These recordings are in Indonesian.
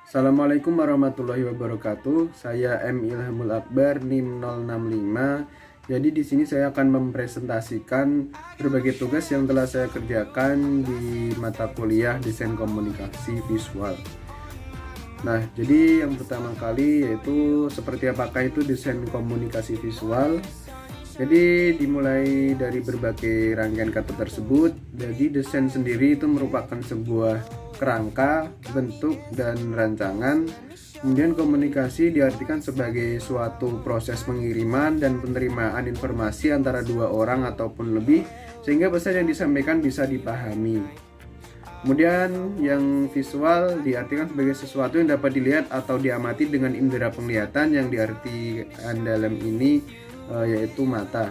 Assalamualaikum warahmatullahi wabarakatuh. Saya M. Ilhamul Akbar NIM 065. Jadi di sini saya akan mempresentasikan berbagai tugas yang telah saya kerjakan di mata kuliah Desain Komunikasi Visual. Nah, jadi yang pertama kali yaitu seperti apakah itu desain komunikasi visual. Jadi dimulai dari berbagai rangkaian kata tersebut. Jadi desain sendiri itu merupakan sebuah kerangka, bentuk, dan rancangan. Kemudian komunikasi diartikan sebagai suatu proses pengiriman dan penerimaan informasi antara dua orang ataupun lebih, sehingga pesan yang disampaikan bisa dipahami. Kemudian yang visual diartikan sebagai sesuatu yang dapat dilihat atau diamati dengan indera penglihatan, yang diartikan dalam ini yaitu mata.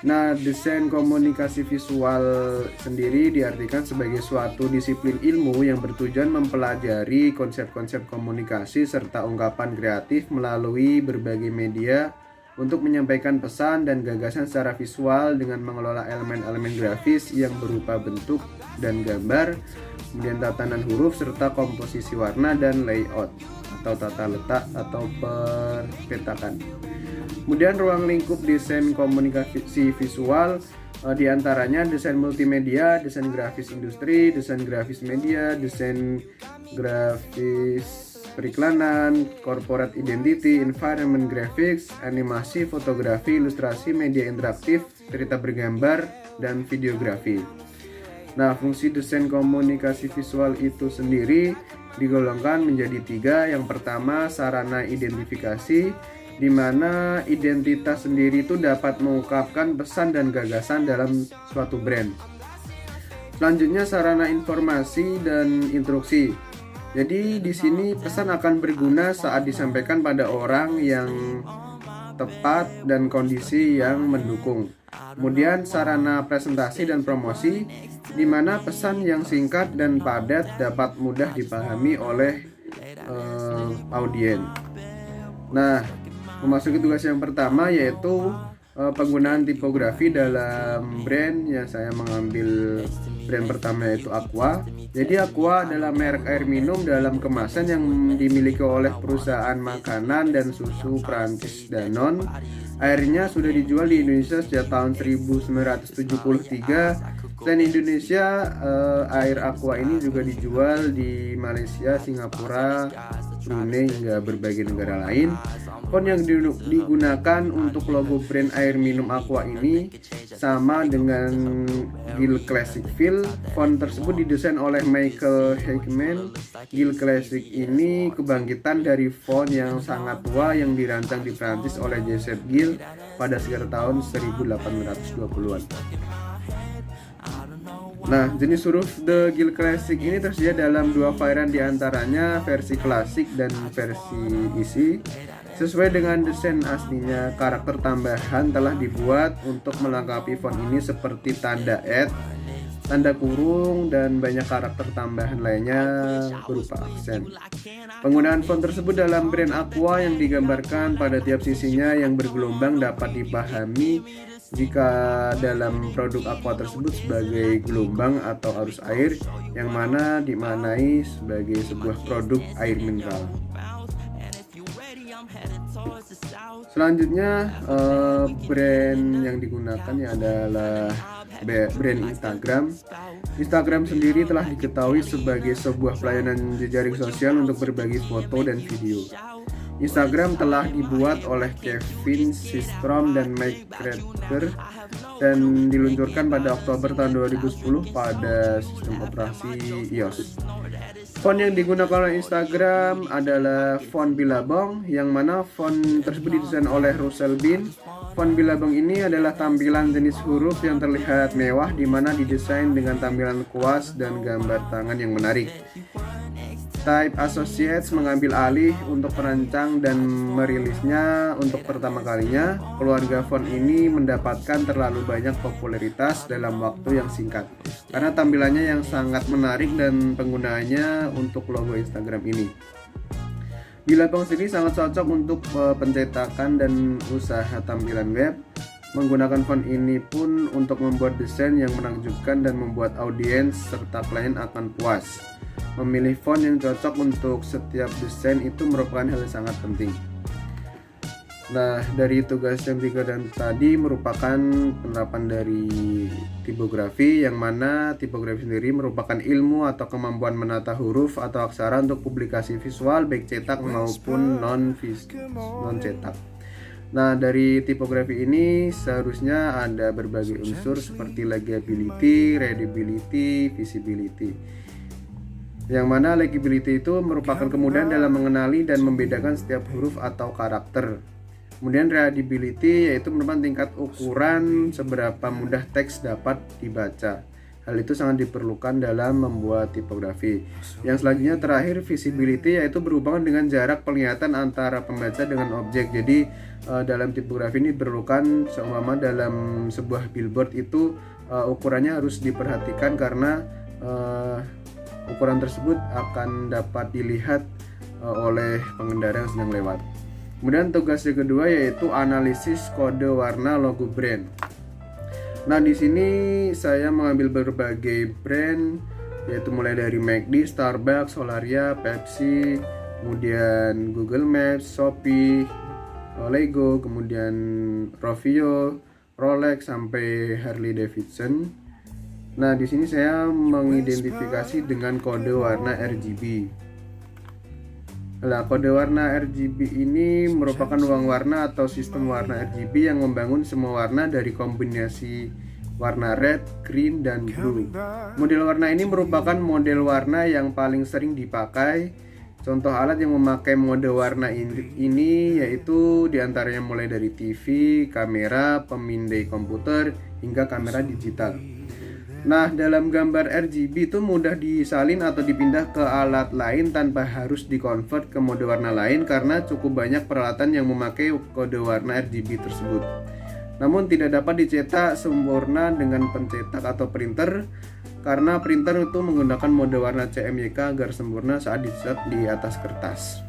Nah, desain komunikasi visual sendiri diartikan sebagai suatu disiplin ilmu yang bertujuan mempelajari konsep-konsep komunikasi serta ungkapan kreatif melalui berbagai media untuk menyampaikan pesan dan gagasan secara visual dengan mengelola elemen-elemen grafis yang berupa bentuk dan gambar, kemudian tatanan huruf serta komposisi warna dan layout atau tata letak atau perpetakan. Kemudian ruang lingkup desain komunikasi visual diantaranya desain multimedia, desain grafis industri, desain grafis media, desain grafis periklanan, corporate identity, environment graphics, animasi, fotografi, ilustrasi, media interaktif, cerita bergambar, dan videografi. Nah, fungsi desain komunikasi visual itu sendiri digolongkan menjadi 3. Yang pertama, sarana identifikasi, di mana identitas sendiri itu dapat mengungkapkan pesan dan gagasan dalam suatu brand. Selanjutnya, sarana informasi dan instruksi. Jadi di sini pesan akan berguna saat disampaikan pada orang yang tepat dan kondisi yang mendukung. Kemudian sarana presentasi dan promosi, di mana pesan yang singkat dan padat dapat mudah dipahami oleh audiens. Nah, memasuki tugas yang pertama yaitu penggunaan tipografi dalam brand. Ya, saya mengambil brand pertama yaitu Aqua. Jadi Aqua adalah merek air minum dalam kemasan yang dimiliki oleh perusahaan makanan dan susu Prancis Danone. Airnya sudah dijual di Indonesia sejak tahun 1973. Selain Indonesia, air Aqua ini juga dijual di Malaysia, Singapura, Brunei, hingga berbagai negara lain. Font yang digunakan untuk logo brand air minum Aqua ini sama dengan Gill Classic Feel. Font tersebut didesain oleh Michael Hickman. Gill Classic ini kebangkitan dari font yang sangat tua yang dirancang di Prancis oleh Joseph Gill pada sekitar tahun 1820-an. Nah, jenis huruf The Gill Classic ini tersedia dalam 2 varian, diantaranya versi klasik dan versi isi. Sesuai dengan desain aslinya, karakter tambahan telah dibuat untuk melengkapi font ini seperti tanda @ tanda kurung, dan banyak karakter tambahan lainnya berupa aksen. Penggunaan font tersebut dalam brand Aqua yang digambarkan pada tiap sisinya yang bergelombang dapat dipahami jika dalam produk Aqua tersebut sebagai gelombang atau arus air, yang mana dimaknai sebagai sebuah produk air mineral. Selanjutnya, brand yang digunakan adalah brand Instagram. Instagram sendiri telah diketahui sebagai sebuah pelayanan jejaring sosial untuk berbagi foto dan video. Instagram telah dibuat oleh Kevin Systrom dan Mike Krieger dan diluncurkan pada Oktober tahun 2010 pada sistem operasi iOS. Font yang digunakan oleh Instagram adalah font Billabong, yang mana font tersebut didesain oleh Russell Bean. Font Billabong ini adalah tampilan jenis huruf yang terlihat mewah, di mana didesain dengan tampilan kuas dan gambar tangan yang menarik. Type Associates mengambil alih untuk merancang dan merilisnya untuk pertama kalinya. Keluarga font ini mendapatkan terlalu banyak popularitas dalam waktu yang singkat karena tampilannya yang sangat menarik dan penggunaannya untuk logo Instagram ini. Billabong sendiri sangat cocok untuk pencetakan dan usaha tampilan web. Menggunakan font ini pun untuk membuat desain yang menakjubkan dan membuat audiens serta klien akan puas. Memilih font yang cocok untuk setiap desain itu merupakan hal yang sangat penting. Nah, dari tugas yang 3 dan tadi merupakan penerapan dari tipografi, yang mana tipografi sendiri merupakan ilmu atau kemampuan menata huruf atau aksara untuk publikasi visual baik cetak maupun non cetak. Nah, dari tipografi ini seharusnya ada berbagai unsur seperti legibility, readability, visibility. Yang mana legibility itu merupakan kemudahan dalam mengenali dan membedakan setiap huruf atau karakter. Kemudian readability yaitu merupakan tingkat ukuran seberapa mudah teks dapat dibaca. Hal itu sangat diperlukan dalam membuat tipografi. Yang selanjutnya terakhir visibility, yaitu berhubungan dengan jarak penglihatan antara pembaca dengan objek. Jadi dalam tipografi ini diperlukan seumpama dalam sebuah billboard itu ukurannya harus diperhatikan karena ukuran tersebut akan dapat dilihat oleh pengendara yang sedang lewat. Kemudian tugas yang kedua yaitu analisis kode warna logo brand. Nah, di sini saya mengambil berbagai brand, yaitu mulai dari McD, Starbucks, Solaria, Pepsi, kemudian Google Maps, Shopee, Lego, kemudian Rovio, Rolex, sampai Harley Davidson. Nah, di sini saya mengidentifikasi dengan kode warna RGB. Nah, kode warna RGB ini merupakan ruang warna atau sistem warna RGB yang membangun semua warna dari kombinasi warna red, green, dan blue. Model warna ini merupakan model warna yang paling sering dipakai. Contoh alat yang memakai mode warna ini yaitu diantaranya mulai dari TV, kamera, pemindai komputer, hingga kamera digital. Nah, dalam gambar RGB itu mudah disalin atau dipindah ke alat lain tanpa harus dikonvert ke mode warna lain karena cukup banyak peralatan yang memakai kode warna RGB tersebut. Namun tidak dapat dicetak sempurna dengan pencetak atau printer karena printer itu menggunakan mode warna CMYK agar sempurna saat dicetak di atas kertas.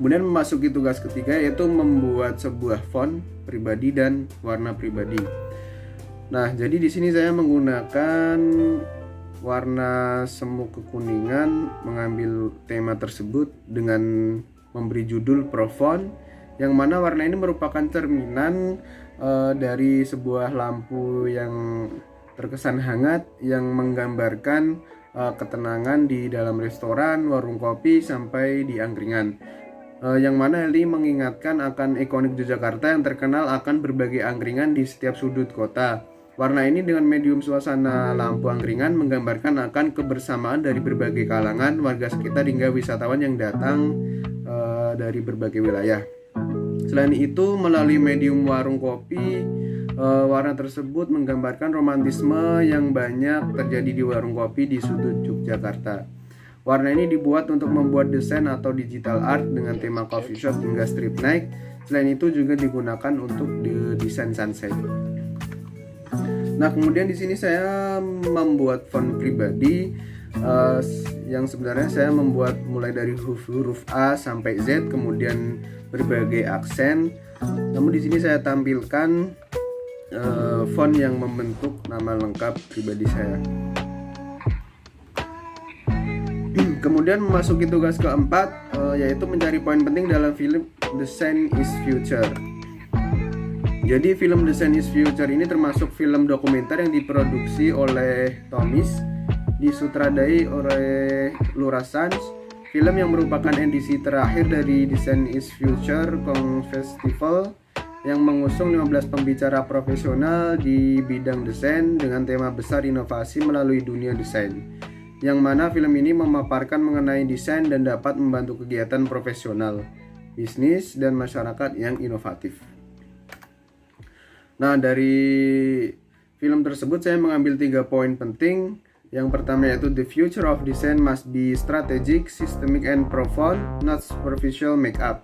Kemudian memasuki tugas ketiga yaitu membuat sebuah font pribadi dan warna pribadi. Nah, jadi di sini saya menggunakan warna semu kekuningan, mengambil tema tersebut dengan memberi judul Profont, yang mana warna ini merupakan cerminan dari sebuah lampu yang terkesan hangat yang menggambarkan ketenangan di dalam restoran, warung kopi, sampai di angkringan. Yang mana ini mengingatkan akan ikonik Yogyakarta yang terkenal akan berbagai angkringan di setiap sudut kota. Warna ini dengan medium suasana lampu angkringan menggambarkan akan kebersamaan dari berbagai kalangan warga sekitar hingga wisatawan yang datang dari berbagai wilayah. Selain itu, melalui medium warung kopi, warna tersebut menggambarkan romantisme yang banyak terjadi di warung kopi di sudut Yogyakarta. Warna ini dibuat untuk membuat desain atau digital art dengan tema coffee shop hingga strip night. Selain itu juga digunakan untuk desain sunset. Nah, kemudian di sini saya membuat font pribadi yang sebenarnya saya membuat mulai dari huruf A sampai Z, kemudian berbagai aksen. Namun di sini saya tampilkan font yang membentuk nama lengkap pribadi saya. Kemudian memasuki tugas keempat yaitu mencari poin penting dalam film Design is Future. Jadi film Design is Future ini termasuk film dokumenter yang diproduksi oleh Tomis, disutradai oleh Laura Sanz. Film yang merupakan edisi terakhir dari Design is Future Festival yang mengusung 15 pembicara profesional di bidang desain dengan tema besar inovasi melalui dunia desain. Yang mana film ini memaparkan mengenai desain dan dapat membantu kegiatan profesional, bisnis, dan masyarakat yang inovatif. Nah, dari film tersebut saya mengambil 3 poin penting. Yang pertama yaitu the future of design must be strategic, systemic, and profound, not superficial makeup.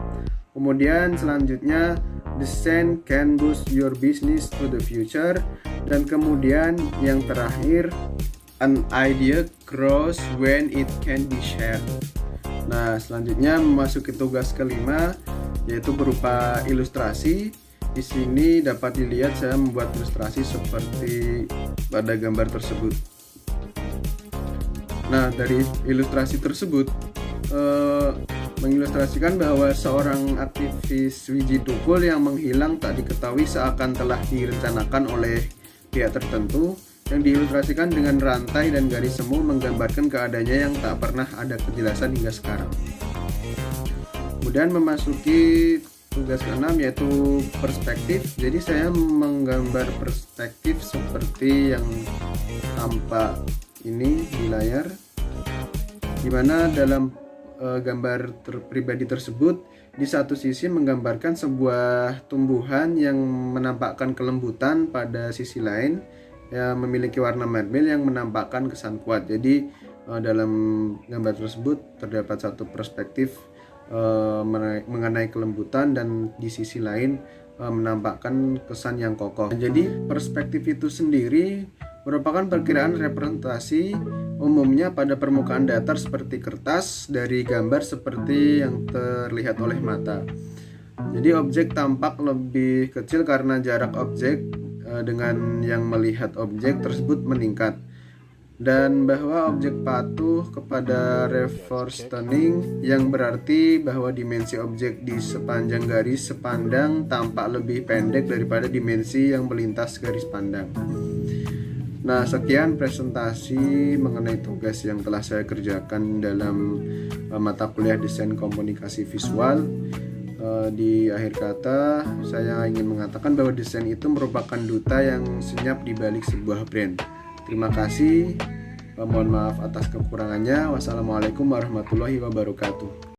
Kemudian selanjutnya design can boost your business to the future. Dan kemudian yang terakhir, an idea grows when it can be shared. Nah, selanjutnya memasuki tugas kelima yaitu berupa ilustrasi. Di sini dapat dilihat saya membuat ilustrasi seperti pada gambar tersebut. Nah, dari ilustrasi tersebut mengilustrasikan bahwa seorang aktivis Wiji Tukul yang menghilang tak diketahui seakan telah direncanakan oleh pihak tertentu, yang diilustrasikan dengan rantai dan garis semu menggambarkan keadaannya yang tak pernah ada kejelasan hingga sekarang. Kemudian memasuki tugas ke-6 yaitu perspektif. Jadi saya menggambar perspektif seperti yang tampak ini di layar, dimana dalam gambar pribadi tersebut di satu sisi menggambarkan sebuah tumbuhan yang menampakkan kelembutan, pada sisi lain yang memiliki warna marble yang menampakkan kesan kuat. Jadi dalam gambar tersebut terdapat satu perspektif mengenai kelembutan dan di sisi lain menampakkan kesan yang kokoh. Jadi perspektif itu sendiri merupakan perkiraan representasi umumnya pada permukaan datar seperti kertas dari gambar seperti yang terlihat oleh mata. Jadi objek tampak lebih kecil karena jarak objek dengan yang melihat objek tersebut meningkat, dan bahwa objek patuh kepada reverse tuning yang berarti bahwa dimensi objek di sepanjang garis sepandang tampak lebih pendek daripada dimensi yang melintas garis pandang. Nah, sekian presentasi mengenai tugas yang telah saya kerjakan dalam mata kuliah desain komunikasi visual. Di akhir kata, saya ingin mengatakan bahwa desain itu merupakan duta yang senyap di balik sebuah brand. Terima kasih. Mohon maaf atas kekurangannya. Wassalamualaikum warahmatullahi wabarakatuh.